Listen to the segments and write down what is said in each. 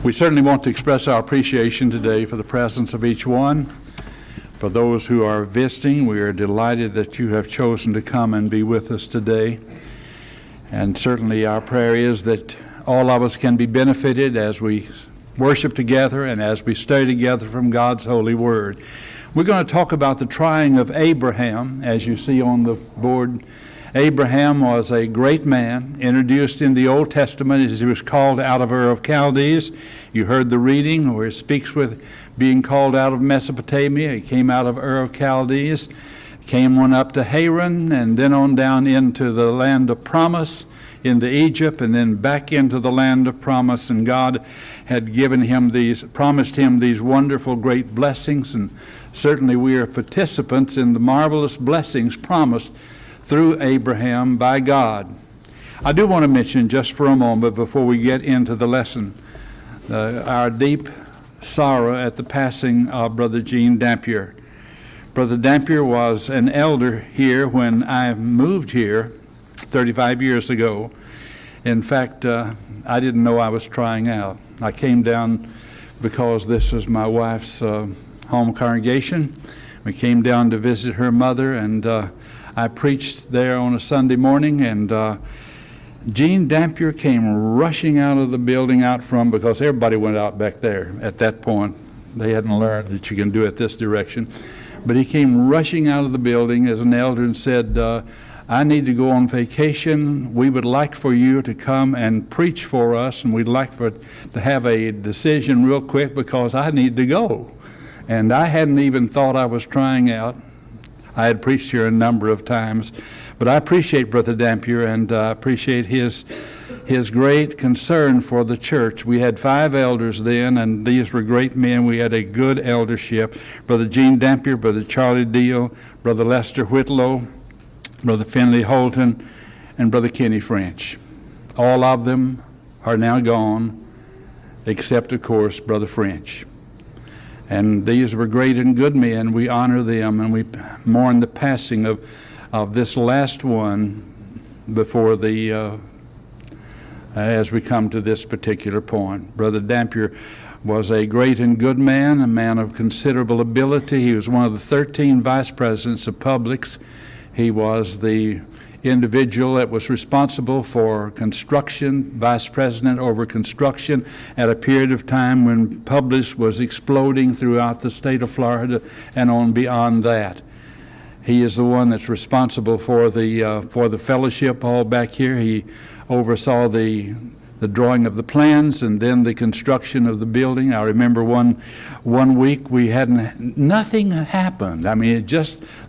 We certainly want to express our appreciation today for the presence of each one. For those who are visiting, we are delighted that you have chosen to come and be with us today. And certainly our prayer is that all of us can be benefited as we worship together and as we study together from God's holy word. We're going to talk about the trying of Abraham, as you see on the board. Abraham was a great man, introduced in the Old Testament as he was called out of Ur of Chaldees. You heard the reading where it speaks with being called out of Mesopotamia. He came out of Ur of Chaldees, came on up to Haran, and then on down into the land of promise, into Egypt, and then back into the land of promise. And God had promised him these wonderful great blessings, and certainly we are participants in the marvelous blessings promised through Abraham by God. I do want to mention just for a moment before we get into the lesson our deep sorrow at the passing of Brother Gene Dampier. Brother Dampier was an elder here when I moved here 35 years ago. In fact, I didn't know I was trying out. I came down because this was my wife's home congregation. We came down to visit her mother, and I preached there on a Sunday morning, and Gene Dampier came rushing out of the building out front, because everybody went out back there at that point. They hadn't learned that you can do it this direction. But he came rushing out of the building as an elder and said, I need to go on vacation. We would like for you to come and preach for us, and we'd like to have a decision real quick because I need to go. And I hadn't even thought I was trying out. I had preached here a number of times, but I appreciate Brother Dampier, and appreciate his great concern for the church. We had 5 elders then, and these were great men. We had a good eldership. Brother Gene Dampier, Brother Charlie Deal, Brother Lester Whitlow, Brother Finley Holton, and Brother Kenny French. All of them are now gone, except, of course, Brother French. And these were great and good men. We honor them, and we mourn the passing of this last one before as we come to this particular point. Brother Dampier was a great and good man, a man of considerable ability. He was one of the 13 vice presidents of Publix. He was the individual that was responsible for construction, vice president over construction at a period of time when Publix was exploding throughout the state of Florida and on beyond that. He is the one that's responsible for the fellowship hall back here. He oversaw the drawing of the plans and then the construction of the building. I remember one week nothing happened. I mean,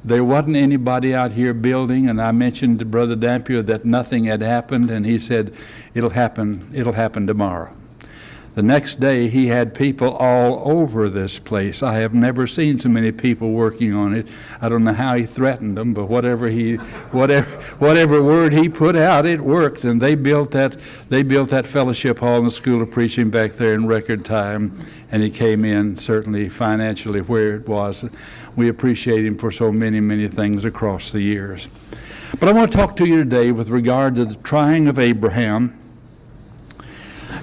there wasn't anybody out here building, and I mentioned to Brother Dampier that nothing had happened, and he said, it'll happen tomorrow. The next day, he had people all over this place. I have never seen so many people working on it. I don't know how he threatened them, but whatever word he put out, it worked. And they built that fellowship hall and the school of preaching back there in record time. And he came in certainly financially where it was. We appreciate him for so many, many things across the years. But I want to talk to you today with regard to the trying of Abraham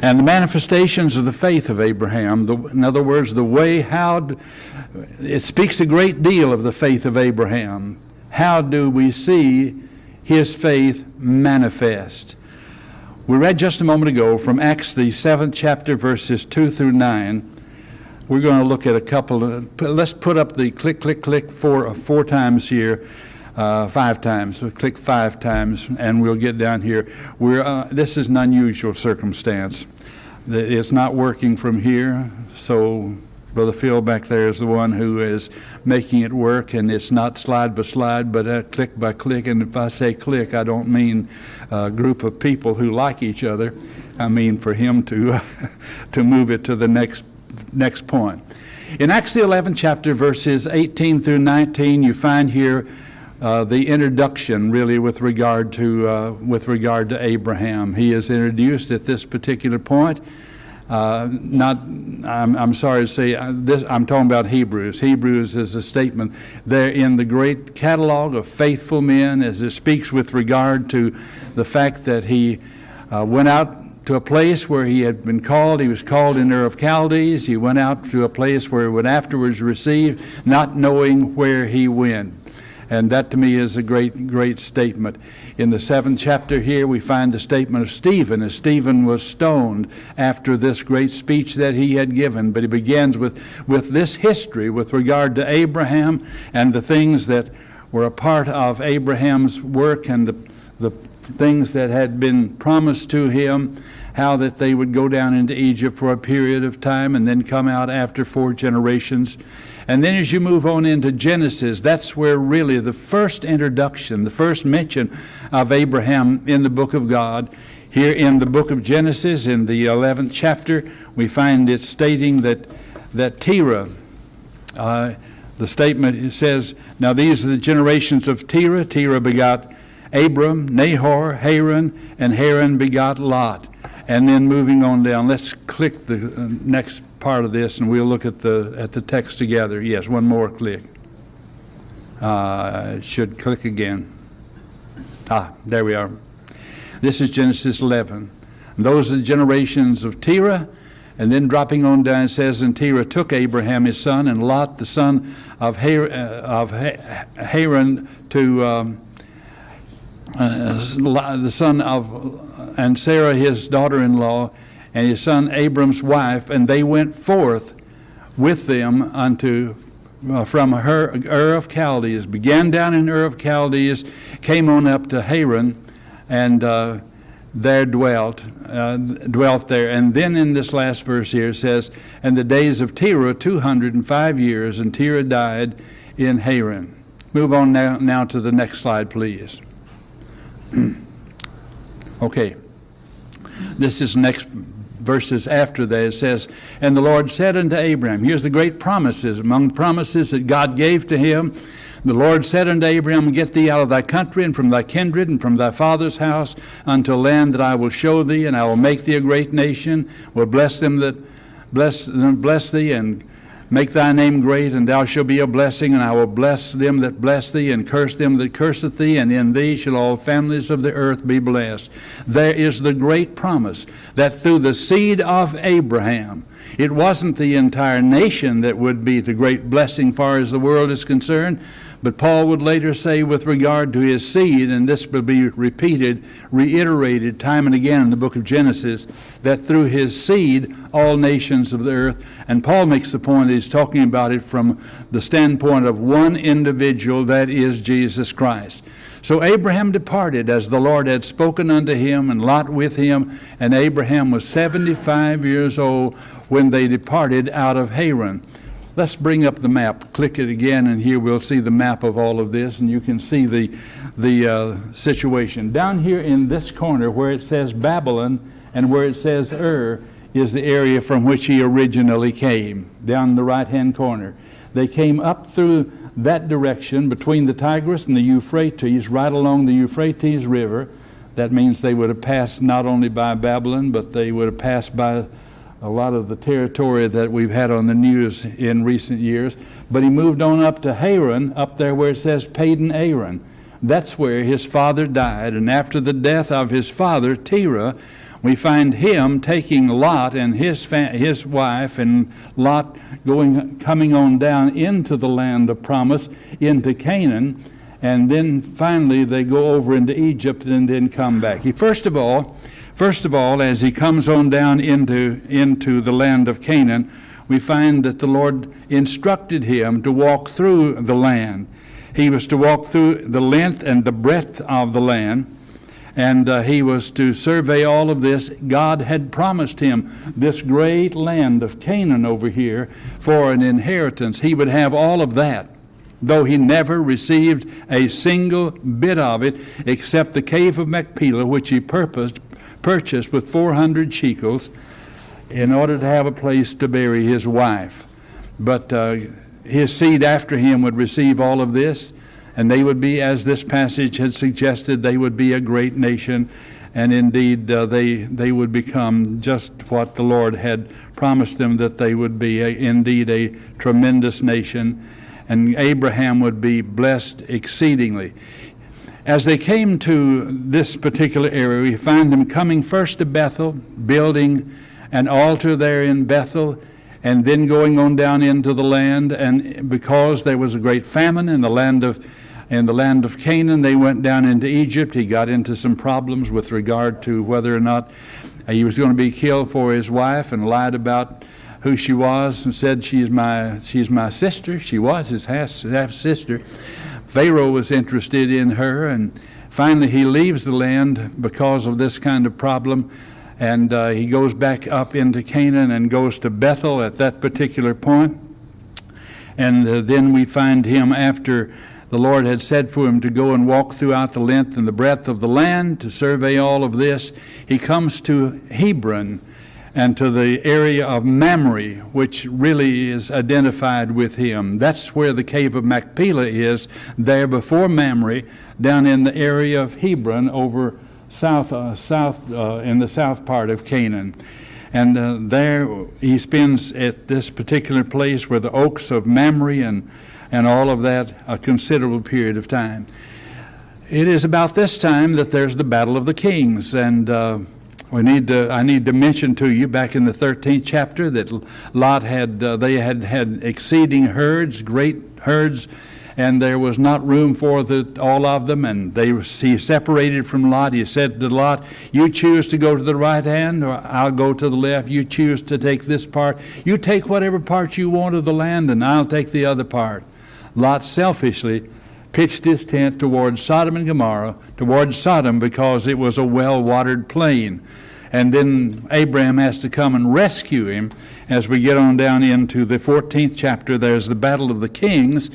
and the manifestations of the faith of Abraham. In other words, the way it speaks a great deal of the faith of Abraham. How do we see his faith manifest? We read just a moment ago from Acts, the 7th chapter, verses 2 through 9. We're going to look at a couple let's put up the click four times here. 5 times. So click 5 times, and we'll get down here. This is an unusual circumstance. It's not working from here, so Brother Phil back there is the one who is making it work, and it's not slide by slide, but click by click. And if I say click, I don't mean a group of people who like each other. I mean for him to move it to the next point. In Acts the 11th chapter, verses 18 through 19, you find here the introduction, really, with regard to Abraham. He is introduced at this particular point. I'm sorry to say this. I'm talking about Hebrews. Hebrews is a statement there in the great catalog of faithful men, as it speaks with regard to the fact that he went out to a place where he had been called. He was called in Ur of Chaldees. He went out to a place where he would afterwards receive, not knowing where he went. And that to me is a great, great statement. In the 7th chapter here, we find the statement of Stephen, as Stephen was stoned after this great speech that he had given. But he begins with this history with regard to Abraham and the things that were a part of Abraham's work and the things that had been promised to him, how that they would go down into Egypt for a period of time and then come out after 4 generations. And then as you move on into Genesis, that's where really the first introduction, the first mention of Abraham in the book of God. Here in the book of Genesis, in the 11th chapter, we find it stating that Terah, the statement says, now these are the generations of Terah. Terah begot Abram, Nahor, Haran, and Haran begot Lot. And then moving on down, let's click the next part of this, and we'll look at the text together. Yes, one more click. It should click again. There we are. This is Genesis 11. And those are the generations of Terah. And then dropping on down, it says, and Terah took Abraham his son, and Lot the son of Haran to the son of, and Sarah his daughter-in-law, and his son Abram's wife, and they went forth with them unto from Ur of Chaldees, began down in Ur of Chaldees, came on up to Haran, and there dwelt there. And then in this last verse here it says, and the days of Terah 205 years, and Terah died in Haran. Move on now to the next slide, please. Okay. This is next verses after that. It says, and the Lord said unto Abraham, here's the great promises, among the promises that God gave to him. The Lord said unto Abraham, get thee out of thy country, and from thy kindred, and from thy father's house, unto a land that I will show thee, and I will make thee a great nation, will bless thee, and make thy name great, and thou shalt be a blessing, and I will bless them that bless thee, and curse them that curseth thee, and in thee shall all families of the earth be blessed. There is the great promise that through the seed of Abraham, it wasn't the entire nation that would be the great blessing far as the world is concerned, but Paul would later say with regard to his seed, and this will be reiterated time and again in the book of Genesis, that through his seed all nations of the earth, and Paul makes the point that he's talking about it from the standpoint of one individual, that is Jesus Christ. So Abraham departed as the Lord had spoken unto him, and Lot with him, and Abraham was 75 years old when they departed out of Haran. Let's bring up the map. Click it again, and here we'll see the map of all of this, and you can see the situation. Down here in this corner where it says Babylon and where it says Ur is the area from which he originally came, down in the right-hand corner. They came up through that direction between the Tigris and the Euphrates, right along the Euphrates River. That means they would have passed not only by Babylon, but they would have passed by a lot of the territory that we've had on the news in recent years. But he moved on up to Haran, up there where it says Padan Aram. That's where his father died. And after the death of his father, Terah, we find him taking Lot and his wife, and Lot coming on down into the land of promise, into Canaan. And then finally they go over into Egypt and then come back. First of all, as he comes on down into the land of Canaan, we find that the Lord instructed him to walk through the land. He was to walk through the length and the breadth of the land, and he was to survey all of this. God had promised him this great land of Canaan over here for an inheritance. He would have all of that, though he never received a single bit of it except the cave of Machpelah, which he purchased with 400 shekels in order to have a place to bury his wife. But his seed after him would receive all of this, and they would be, as this passage had suggested, they would be a great nation, and indeed they would become just what the Lord had promised them, that they would be indeed a tremendous nation, and Abraham would be blessed exceedingly. As they came to this particular area, we find them coming first to Bethel, building an altar there in Bethel, and then going on down into the land. And because there was a great famine in the land of Canaan, they went down into Egypt. He got into some problems with regard to whether or not he was going to be killed for his wife, and lied about who she was and said, she's my sister. She was his half sister. Pharaoh was interested in her, and finally he leaves the land because of this kind of problem, and he goes back up into Canaan and goes to Bethel at that particular point. And then we find him, after the Lord had said for him to go and walk throughout the length and the breadth of the land to survey all of this, he comes to Hebron and to the area of Mamre, which really is identified with him. That's where the cave of Machpelah is, there before Mamre, down in the area of Hebron, over in the south part of Canaan. And there he spends at this particular place where the oaks of Mamre and all of that, a considerable period of time. It is about this time that there's the Battle of the Kings, and I need to mention to you back in the 13th chapter that Lot had exceeding herds, great herds, and there was not room for all of them, and he separated from Lot. He said to Lot, you choose to go to the right hand, or I'll go to the left. You choose to take this part. You take whatever part you want of the land, and I'll take the other part. Lot selfishly pitched his tent towards Sodom and Gomorrah, towards Sodom, because it was a well-watered plain. And then Abraham has to come and rescue him. As we get on down into the 14th chapter, there's the Battle of the Kings,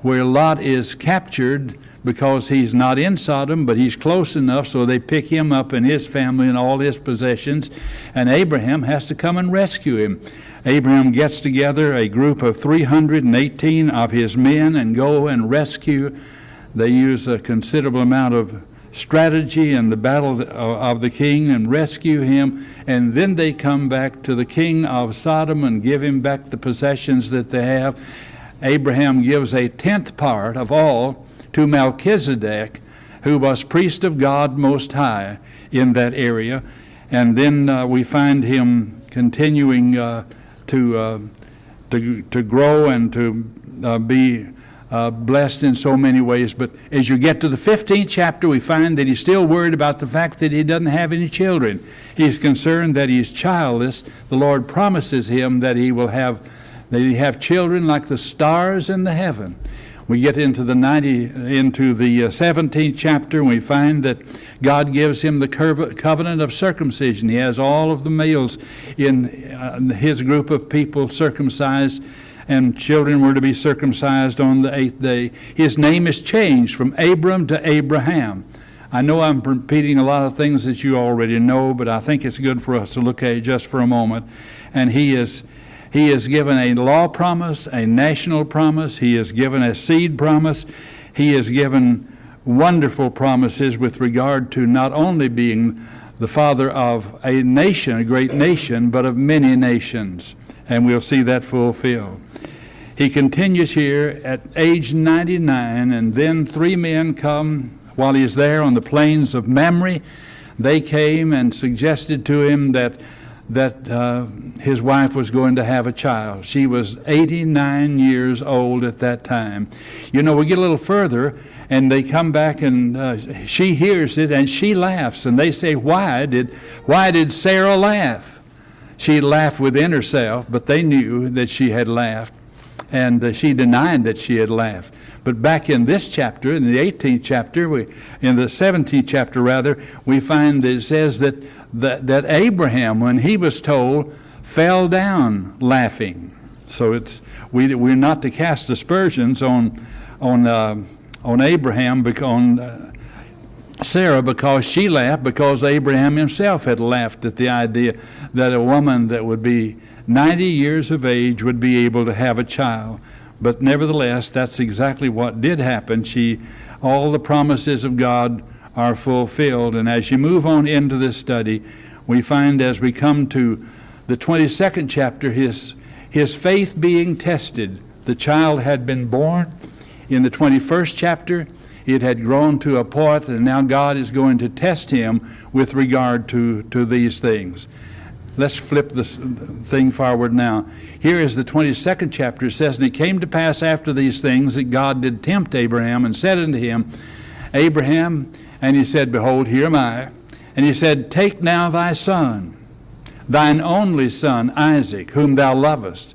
where Lot is captured because he's not in Sodom, but he's close enough, so they pick him up and his family and all his possessions, and Abraham has to come and rescue him. Abraham gets together a group of 318 of his men and go and rescue. They use a considerable amount of strategy in the battle of the king and rescue him, and then they come back to the king of Sodom and give him back the possessions that they have. Abraham gives a 10th part of all to Melchizedek, who was priest of God Most High in that area. And then we find him continuing to grow and to be blessed in so many ways. But as you get to the 15th chapter, we find that he's still worried about the fact that he doesn't have any children. He's concerned that he's childless. The Lord promises him that he have children like the stars in the heaven. We get into the 17th chapter, and we find that God gives him the covenant of circumcision. He has all of the males in his group of people circumcised, and children were to be circumcised on the 8th day. His name is changed from Abram to Abraham. I know I'm repeating a lot of things that you already know, but I think it's good for us to look at it just for a moment. And he is given a law promise, a national promise. He is given a seed promise. He is given wonderful promises with regard to not only being the father of a nation, a great nation, but of many nations. And we'll see that fulfilled. He continues here at age 99, and then 3 men come while he's there on the plains of Mamre. They came and suggested to him that his wife was going to have a child. She was 89 years old at that time. You know, we get a little further, and they come back, and she hears it, and she laughs. And they say, why did Sarah laugh? She laughed within herself, but they knew that she had laughed, and she denied that she had laughed. But back in this chapter, in the 18th chapter, in the 17th chapter rather, we find that it says that Abraham, when he was told, fell down laughing. So we're not to cast aspersions on Abraham, on Sarah, because she laughed, because Abraham himself had laughed at the idea that a woman that would be 90 years of age would be able to have a child. But nevertheless, that's exactly what did happen. All the promises of God are fulfilled. And as you move on into this study, we find as we come to the 22nd chapter, his faith being tested. The child had been born. In the 21st chapter, It had grown to a point, and now God is going to test him with regard to these things. Let's flip this thing forward now. Here is the 22nd chapter. It says, "And it came to pass after these things that God did tempt Abraham, and said unto him, Abraham, and he said, Behold, here am I. And he said, Take now thy son, thine only son, Isaac, whom thou lovest.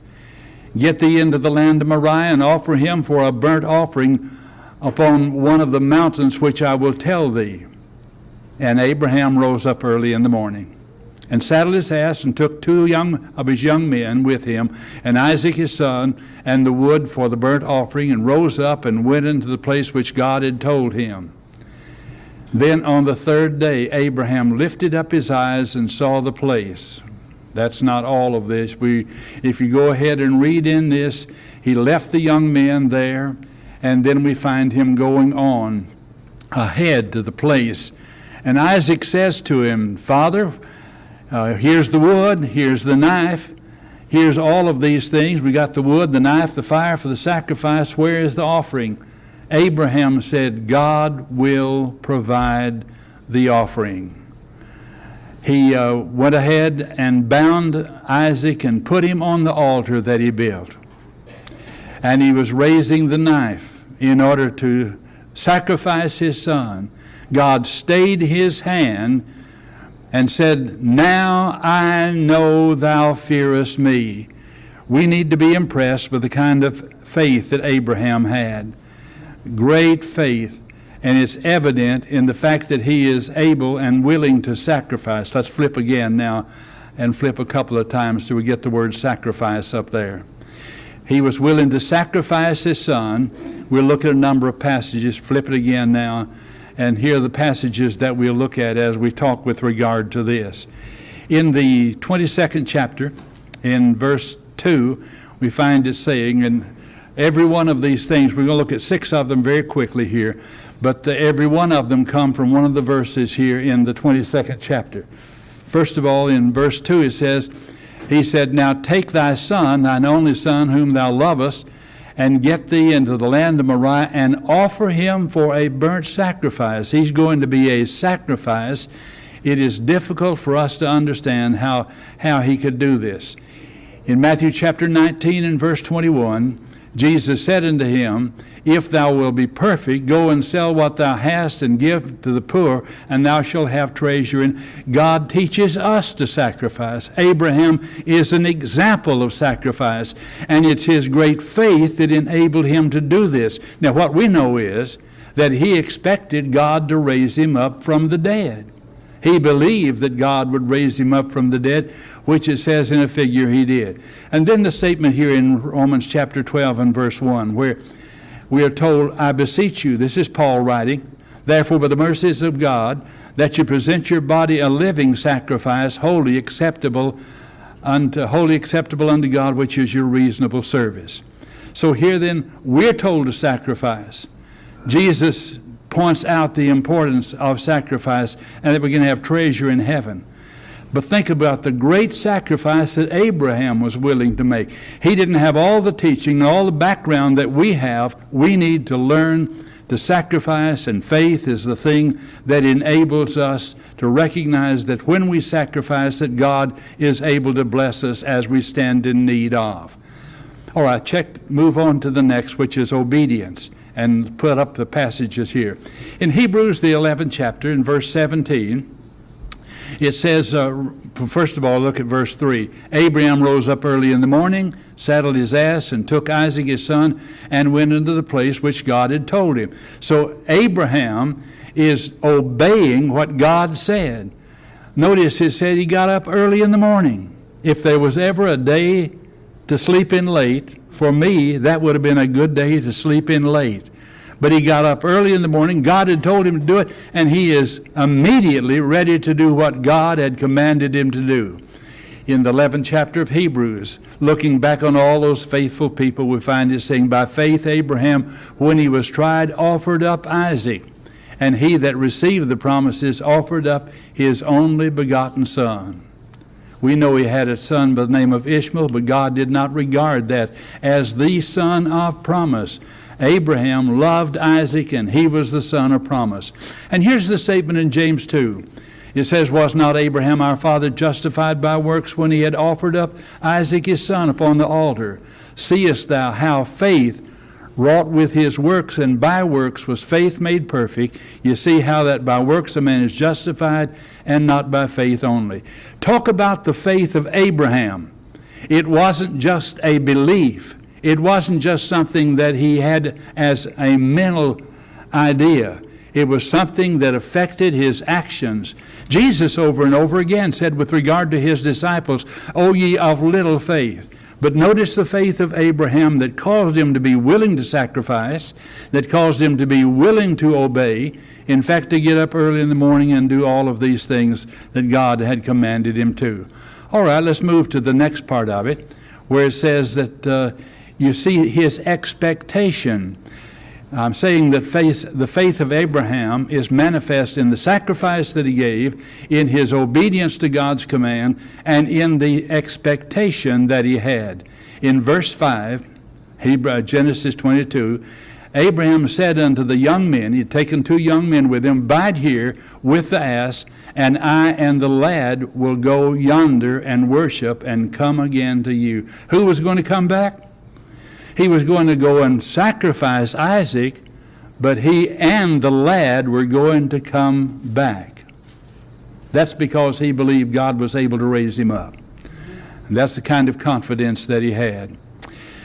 Get thee into the land of Moriah, and offer him for a burnt offering upon one of the mountains which I will tell thee. And Abraham rose up early in the morning, and saddled his ass, and took 2 of his young men with him, and Isaac his son, and the wood for the burnt offering, and rose up and went into the place which God had told him. Then on the 3rd day Abraham lifted up his eyes and saw the place." That's not all of this. If you go ahead and read in this, he left the young men there, and then we find him going on ahead to the place. And Isaac says to him, "Father, here's the wood, here's the knife, here's all of these things. We got the wood, the knife, the fire for the sacrifice. Where is the offering?" Abraham said, "God will provide the offering." He went ahead and bound Isaac and put him on the altar that he built. And he was raising the knife in order to sacrifice his son. God stayed his hand and said, "Now I know thou fearest me." We need to be impressed with the kind of faith that Abraham had. Great faith, and it's evident in the fact that he is able and willing to sacrifice. Let's flip again now, and flip a couple of times till we get the word sacrifice up there. He was willing to sacrifice his son. We'll look at a number of passages. Flip it again now, and here are the passages that we'll look at as we talk with regard to this. In the 22nd chapter, in verse 2, we find it saying, and every one of these things, we're going to look at 6 of them very quickly here, but every one of them come from one of the verses here in the 22nd chapter. First of all, in verse 2 it says, he said, "Now take thy son, thine only son, whom thou lovest, and get thee into the land of Moriah, and offer him for a burnt sacrifice." He's going to be a sacrifice. It is difficult for us to understand how he could do this. In Matthew chapter 19 and verse 21, Jesus said unto him, "If thou wilt be perfect, go and sell what thou hast and give to the poor, and thou shalt have treasure in." God teaches us to sacrifice. Abraham is an example of sacrifice, and it's his great faith that enabled him to do this. Now, what we know is that he expected God to raise him up from the dead. He believed that God would raise him up from the dead, which it says in a figure he did. And then the statement here in Romans chapter 12 and verse 1, where we are told, "I beseech you," this is Paul writing, "therefore by the mercies of God, that you present your body a living sacrifice, wholly acceptable unto God, which is your reasonable service." So here then, we're told to sacrifice. Jesus points out the importance of sacrifice, and that we're going to have treasure in heaven. But think about the great sacrifice that Abraham was willing to make. He didn't have all the teaching and all the background that we have. We need to learn to sacrifice, and faith is the thing that enables us to recognize that when we sacrifice, that God is able to bless us as we stand in need of. All right, move on to the next, which is obedience, and put up the passages here. In Hebrews, the 11th chapter, in verse 17, it says, first of all, look at verse 3. "Abraham rose up early in the morning, saddled his ass, and took Isaac his son, and went into the place which God had told him." So Abraham is obeying what God said. Notice it said he got up early in the morning. If there was ever a day to sleep in late, for me, that would have been a good day to sleep in late. But he got up early in the morning. God had told him to do it, and he is immediately ready to do what God had commanded him to do. In the 11th chapter of Hebrews, looking back on all those faithful people, we find it saying, "By faith Abraham, when he was tried, offered up Isaac. And he that received the promises offered up his only begotten son." We know he had a son by the name of Ishmael, but God did not regard that as the son of promise. Abraham loved Isaac, and he was the son of promise. And here's the statement in James 2. It says, was not Abraham our father justified by works when he had offered up Isaac his son upon the altar? Seest thou how faith wrought with his works, and by works was faith made perfect? You see how that by works a man is justified, and not by faith only. Talk about the faith of Abraham. It wasn't just a belief. It wasn't just something that he had as a mental idea. It was something that affected his actions. Jesus over and over again said with regard to his disciples, O ye of little faith. But notice the faith of Abraham that caused him to be willing to sacrifice, that caused him to be willing to obey, in fact, to get up early in the morning and do all of these things that God had commanded him to. All right, let's move to the next part of it, where it says that you see his expectation. I'm saying that the faith of Abraham is manifest in the sacrifice that he gave, in his obedience to God's command, and in the expectation that he had. In verse 5, Genesis 22, Abraham said unto the young men, he had taken 2 young men with him, bide here with the ass, and I and the lad will go yonder and worship and come again to you. Who was going to come back? He was going to go and sacrifice Isaac, but he and the lad were going to come back. That's because he believed God was able to raise him up. And that's the kind of confidence that he had.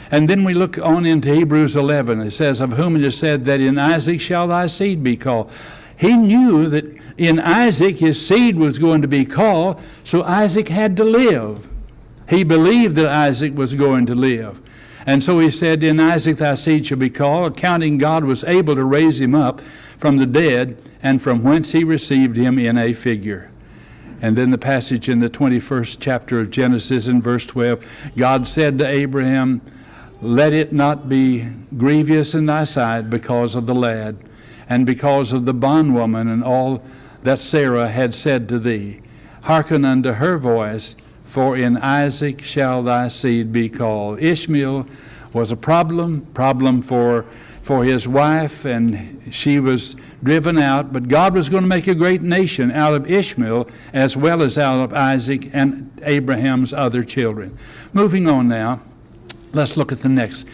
And then we look on into Hebrews 11. It says, of whom it is said that in Isaac shall thy seed be called. He knew that in Isaac his seed was going to be called, so Isaac had to live. He believed that Isaac was going to live. And so he said, in Isaac thy seed shall be called, accounting God was able to raise him up from the dead, and from whence he received him in a figure. And then the passage in the 21st chapter of Genesis in verse 12, God said to Abraham, let it not be grievous in thy sight because of the lad, and because of the bondwoman, and all that Sarah had said to thee. Hearken unto her voice, for in Isaac shall thy seed be called. Ishmael was a problem for his wife, and she was driven out. But God was going to make a great nation out of Ishmael, as well as out of Isaac and Abraham's other children. Moving on now, let's look at the next.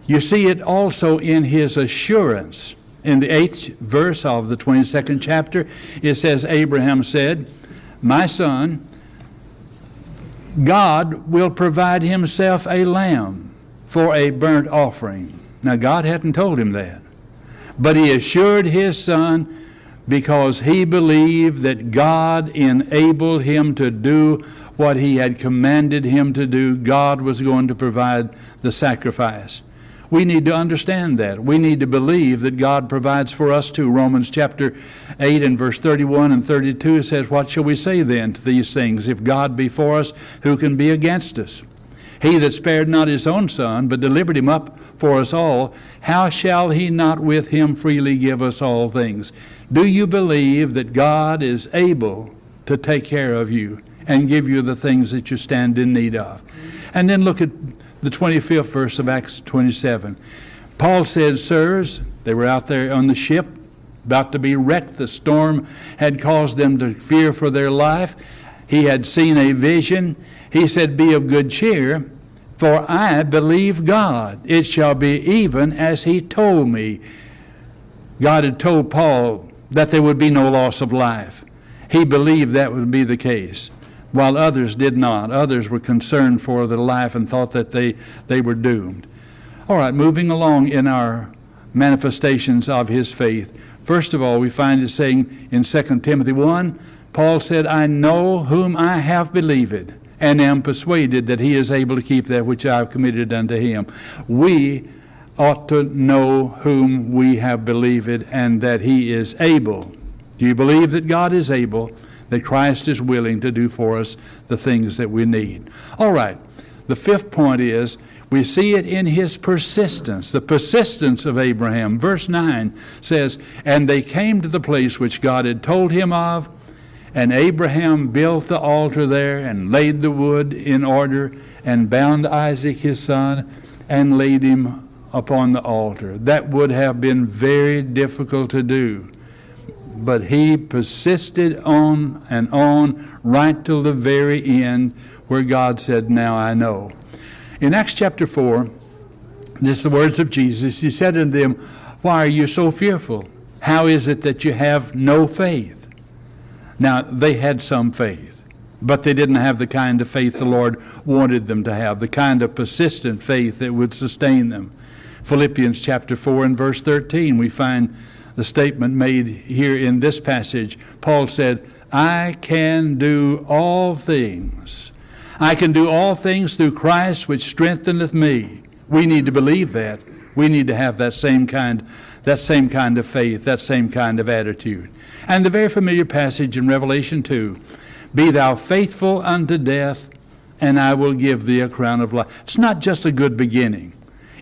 You see it also in his assurance. In the 8th verse of the 22nd chapter, it says, Abraham said, my son, God will provide himself a lamb for a burnt offering. Now, God hadn't told him that, but he assured his son because he believed that God enabled him to do what he had commanded him to do. God was going to provide the sacrifice. We need to understand that. We need to believe that God provides for us too. Romans chapter 8 and verse 31 and 32 says, what shall we say then to these things? If God be for us, who can be against us? He that spared not his own son, but delivered him up for us all, how shall he not with him freely give us all things? Do you believe that God is able to take care of you and give you the things that you stand in need of? And then look at the 25th verse of Acts 27. Paul said, sirs, they were out there on the ship, about to be wrecked. The storm had caused them to fear for their life. He had seen a vision. He said, be of good cheer, for I believe God. It shall be even as he told me. God had told Paul that there would be no loss of life. He believed that would be the case, while others did not. Others were concerned for their life and thought that they were doomed. All right, moving along in our manifestations of his faith. First of all, we find it saying in 2 Timothy 1, Paul said, I know whom I have believed, and am persuaded that he is able to keep that which I have committed unto him. We ought to know whom we have believed, and that he is able. Do you believe that God is able, that Christ is willing to do for us the things that we need? All right, the 5th point is, we see it in his persistence, the persistence of Abraham. Verse 9 says, and they came to the place which God had told him of, and Abraham built the altar there, and laid the wood in order, and bound Isaac his son, and laid him upon the altar. That would have been very difficult to do. But he persisted on and on right till the very end, where God said, now I know. In Acts chapter 4, this is the words of Jesus. He said unto them, why are you so fearful? How is it that you have no faith? Now, they had some faith, but they didn't have the kind of faith the Lord wanted them to have, the kind of persistent faith that would sustain them. Philippians chapter 4 and verse 13, we find the statement made here in this passage. Paul said, I can do all things. I can do all things through Christ which strengtheneth me. We need to believe that. We need to have that same kind of faith, that same kind of attitude. And the very familiar passage in Revelation 2, be thou faithful unto death, and I will give thee a crown of life. It's not just a good beginning.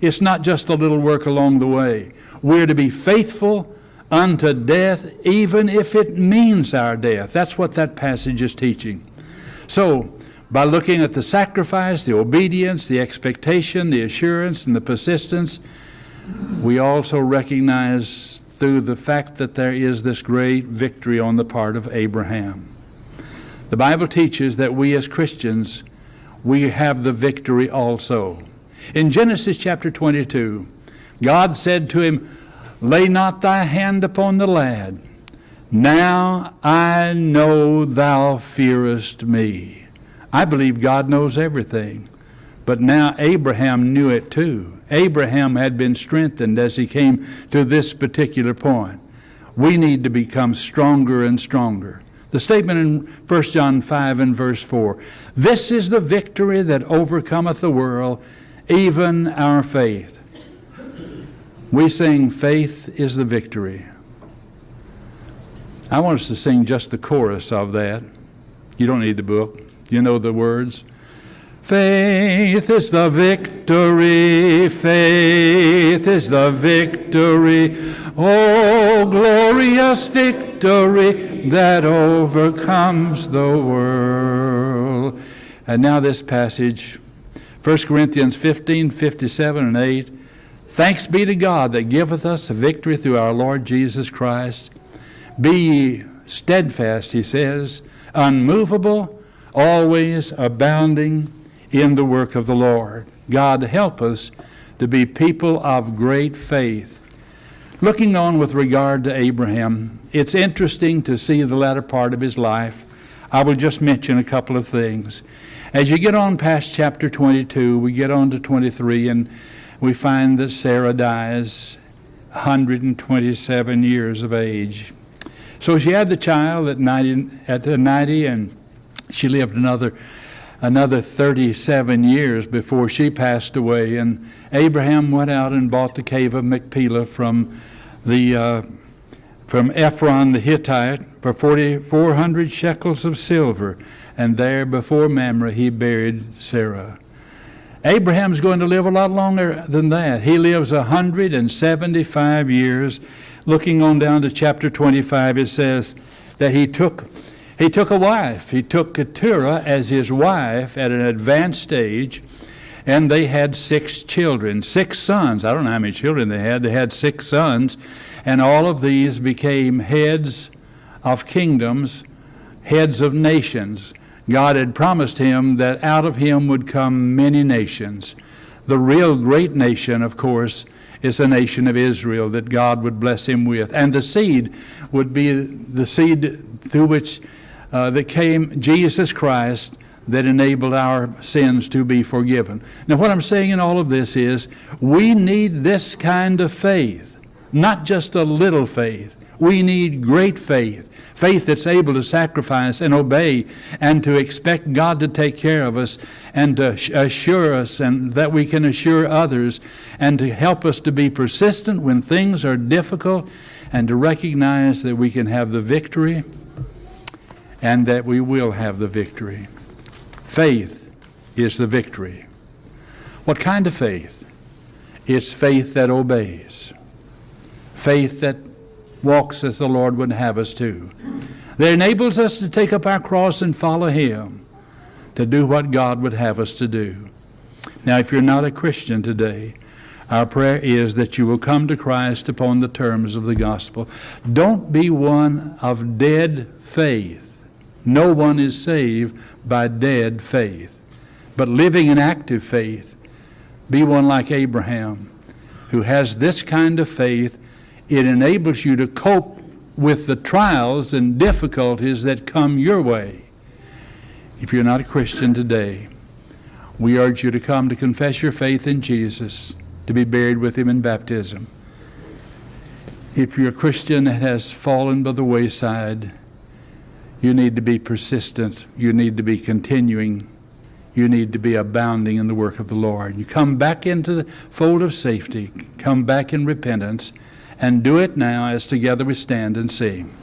It's not just a little work along the way. We're to be faithful unto death, even if it means our death. That's what that passage is teaching. So, by looking at the sacrifice, the obedience, the expectation, the assurance, and the persistence, we also recognize through the fact that there is this great victory on the part of Abraham. The Bible teaches that we as Christians, we have the victory also. In Genesis chapter 22, God said to him, lay not thy hand upon the lad. Now I know thou fearest me. I believe God knows everything. But now Abraham knew it too. Abraham had been strengthened as he came to this particular point. We need to become stronger and stronger. The statement in 1 John 5 and verse 4, this is the victory that overcometh the world, even our faith. We sing, faith is the victory. I want us to sing just the chorus of that. You don't need the book. You know the words. Faith is the victory, faith is the victory, oh glorious victory that overcomes the world. And now this passage, 1 Corinthians 15, 57 and 8. Thanks be to God that giveth us a victory through our Lord Jesus Christ. Be ye steadfast, he says, unmovable, always abounding in the work of the Lord. God, help us to be people of great faith. Looking on with regard to Abraham, it's interesting to see the latter part of his life. I will just mention a couple of things. As you get on past chapter 22, we get on to 23, and we find that Sarah dies 127 years of age. So she had the child at 90, and she lived another 37 years before she passed away. And Abraham went out and bought the cave of Machpelah from Ephron the Hittite for 400 shekels of silver, and there before Mamre he buried Sarah. Abraham's going to live a lot longer than that. He lives 175 years. Looking on down to chapter 25, it says that he took a wife. He took Keturah as his wife at an advanced stage, and they had 6 children, 6 sons. I don't know how many children they had. They had 6 sons, and all of these became heads of kingdoms, heads of nations. God had promised him that out of him would come many nations. The real great nation, of course, is the nation of Israel that God would bless him with. And the seed would be the seed through which that came Jesus Christ, that enabled our sins to be forgiven. Now, what I'm saying in all of this is we need this kind of faith, not just a little faith. We need great faith. Faith that's able to sacrifice and obey and to expect God to take care of us and to assure us, and that we can assure others, and to help us to be persistent when things are difficult, and to recognize that we can have the victory and that we will have the victory. Faith is the victory. What kind of faith? It's faith that obeys. Faith that walks as the Lord would have us to. That enables us to take up our cross and follow him, to do what God would have us to do. Now, if you're not a Christian today, Our prayer is that you will come to Christ upon the terms of the gospel. Don't be one of dead faith. No one is saved by dead faith, but living in active faith. Be one like Abraham, who has this kind of faith. It enables you to cope with the trials and difficulties that come your way. If you're not a Christian today, we urge you to come to confess your faith in Jesus, to be buried with him in baptism. If you're a Christian that has fallen by the wayside, you need to be persistent. You need to be continuing. You need to be abounding in the work of the Lord. You come back into the fold of safety. Come back in repentance, and do it now as together we stand and sing.